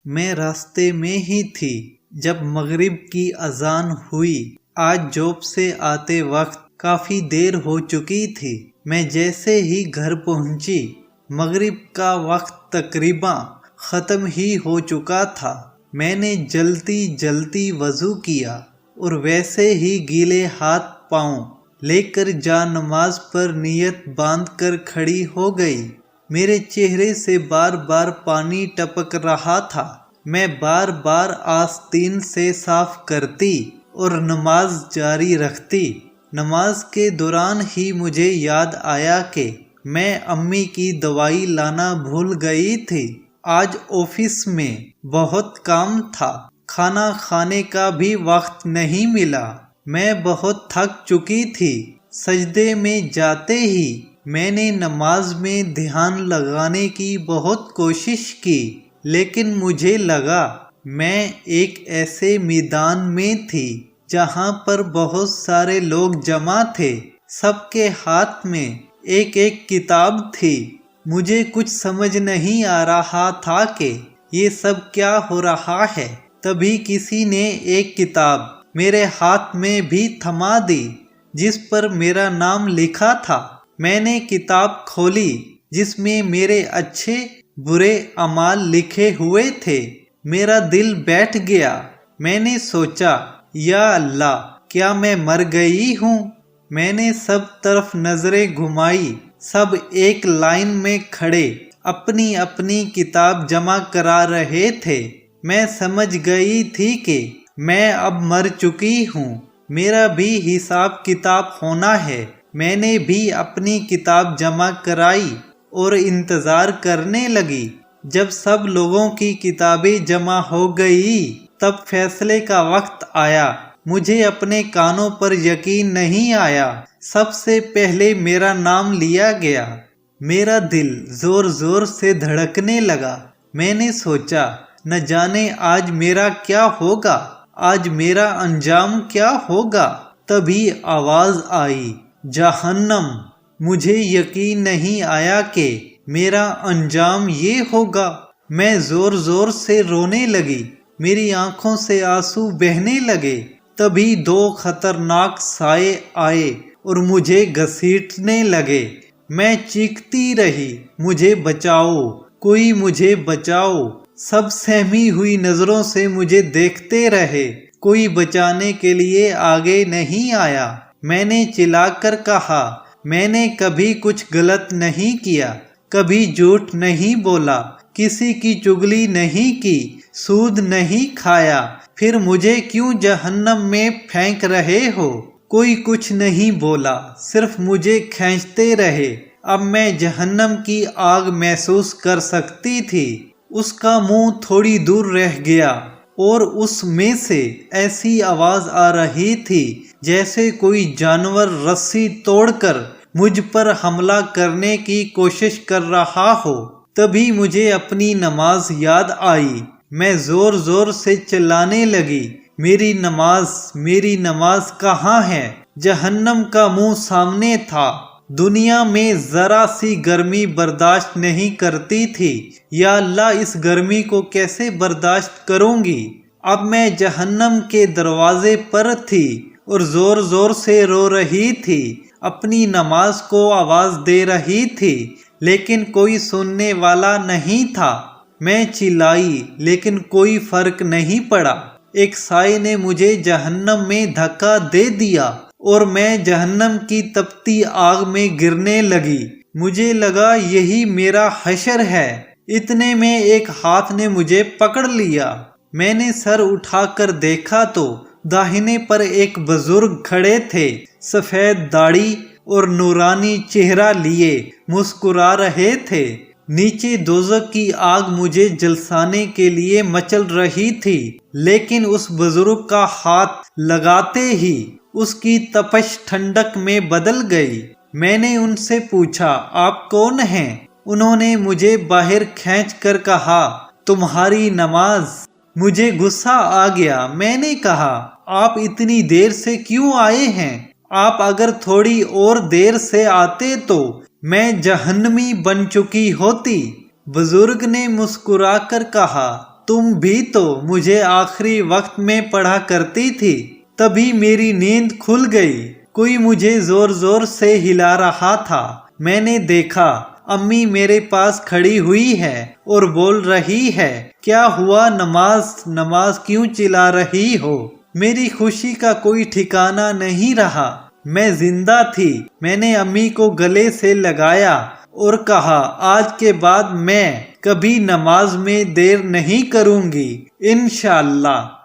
میں راستے میں ہی تھی جب مغرب کی اذان ہوئی۔ آج جاب سے آتے وقت کافی دیر ہو چکی تھی۔ میں جیسے ہی گھر پہنچی، مغرب کا وقت تقریباً ختم ہی ہو چکا تھا۔ میں نے جلدی جلدی وضو کیا اور ویسے ہی گیلے ہاتھ پاؤں لے کر جا نماز پر نیت باندھ کر کھڑی ہو گئی۔ میرے چہرے سے بار بار پانی ٹپک رہا تھا۔ میں بار بار آستین سے صاف کرتی اور نماز جاری رکھتی۔ نماز کے دوران ہی مجھے یاد آیا کہ میں امی کی دوائی لانا بھول گئی تھی۔ آج آفس میں بہت کام تھا، کھانا کھانے کا بھی وقت نہیں ملا۔ میں بہت تھک چکی تھی۔ سجدے میں جاتے ہی میں نے نماز میں دھیان لگانے کی بہت کوشش کی، لیکن مجھے لگا میں ایک ایسے میدان میں تھی جہاں پر بہت سارے لوگ جمع تھے۔ سب کے ہاتھ میں ایک ایک کتاب تھی۔ مجھے کچھ سمجھ نہیں آ رہا تھا کہ یہ سب کیا ہو رہا ہے۔ تبھی کسی نے ایک کتاب میرے ہاتھ میں بھی تھما دی جس پر میرا نام لکھا تھا۔ میں نے کتاب کھولی جس میں میرے اچھے برے اعمال لکھے ہوئے تھے۔ میرا دل بیٹھ گیا۔ میں نے سوچا، یا اللہ، کیا میں مر گئی ہوں؟ میں نے سب طرف نظریں گھمائی۔ سب ایک لائن میں کھڑے اپنی اپنی کتاب جمع کرا رہے تھے۔ میں سمجھ گئی تھی کہ میں اب مر چکی ہوں، میرا بھی حساب کتاب ہونا ہے۔ میں نے بھی اپنی کتاب جمع کرائی اور انتظار کرنے لگی۔ جب سب لوگوں کی کتابیں جمع ہو گئی تب فیصلے کا وقت آیا۔ مجھے اپنے کانوں پر یقین نہیں آیا۔ سب سے پہلے میرا نام لیا گیا۔ میرا دل زور زور سے دھڑکنے لگا۔ میں نے سوچا، نہ جانے آج میرا کیا ہوگا، آج میرا انجام کیا ہوگا۔ تبھی آواز آئی، جہنم۔ مجھے یقین نہیں آیا کہ میرا انجام یہ ہوگا۔ میں زور زور سے رونے لگی۔ میری آنکھوں سے آنسو بہنے لگے۔ تبھی دو خطرناک سائے آئے اور مجھے گھسیٹنے لگے۔ میں چیختی رہی، مجھے بچاؤ، کوئی مجھے بچاؤ۔ سب سہمی ہوئی نظروں سے مجھے دیکھتے رہے، کوئی بچانے کے لیے آگے نہیں آیا۔ میں نے چلا کر کہا، میں نے کبھی کچھ غلط نہیں کیا، کبھی جھوٹ نہیں بولا، کسی کی چغلی نہیں کی، سود نہیں کھایا، پھر مجھے کیوں جہنم میں پھینک رہے ہو؟ کوئی کچھ نہیں بولا، صرف مجھے کھینچتے رہے۔ اب میں جہنم کی آگ محسوس کر سکتی تھی۔ اس کا منہ تھوڑی دور رہ گیا اور اس میں سے ایسی آواز آ رہی تھی جیسے کوئی جانور رسی توڑ کر مجھ پر حملہ کرنے کی کوشش کر رہا ہو۔ تبھی مجھے اپنی نماز یاد آئی۔ میں زور زور سے چلانے لگی، میری نماز کہاں ہے؟ جہنم کا منہ سامنے تھا۔ دنیا میں ذرا سی گرمی برداشت نہیں کرتی تھی۔ یا اللہ، اس گرمی کو کیسے برداشت کروں گی؟ اب میں جہنم کے دروازے پر تھی اور زور زور سے رو رہی تھی، اپنی نماز کو آواز دے رہی تھی، لیکن کوئی سننے والا نہیں تھا۔ میں چلائی لیکن کوئی فرق نہیں پڑا۔ ایک سائے نے مجھے جہنم میں دھکا دے دیا اور میں جہنم کی تپتی آگ میں گرنے لگی۔ مجھے لگا یہی میرا حشر ہے۔ اتنے میں ایک ہاتھ نے مجھے پکڑ لیا۔ میں نے سر اٹھا کر دیکھا تو داہنے پر ایک بزرگ کھڑے تھے، سفید داڑھی اور نورانی چہرہ لیے مسکرا رہے تھے۔ نیچے دوزخ کی آگ مجھے جلسانے کے لیے مچل رہی تھی، لیکن اس بزرگ کا ہاتھ لگاتے ہی اس کی تپش ٹھنڈک میں بدل گئی۔ میں نے ان سے پوچھا، آپ کون ہیں؟ انہوں نے مجھے باہر کھینچ کر کہا، تمہاری نماز۔ مجھے غصہ آ گیا۔ میں نے کہا، آپ اتنی دیر سے کیوں آئے ہیں؟ آپ اگر تھوڑی اور دیر سے آتے تو میں جہنمی بن چکی ہوتی۔ بزرگ نے مسکرا کر کہا، تم بھی تو مجھے آخری وقت میں پڑھا کرتی تھی۔ تبھی میری نیند کھل گئی۔ کوئی مجھے زور زور سے ہلا رہا تھا۔ میں نے دیکھا امی میرے پاس کھڑی ہوئی ہے اور بول رہی ہے، کیا ہوا نماز کیوں چلا رہی ہو؟ میری خوشی کا کوئی ٹھکانہ نہیں رہا۔ میں زندہ تھی۔ میں نے امی کو گلے سے لگایا اور کہا، آج کے بعد میں کبھی نماز میں دیر نہیں کروں گی انشاءاللہ۔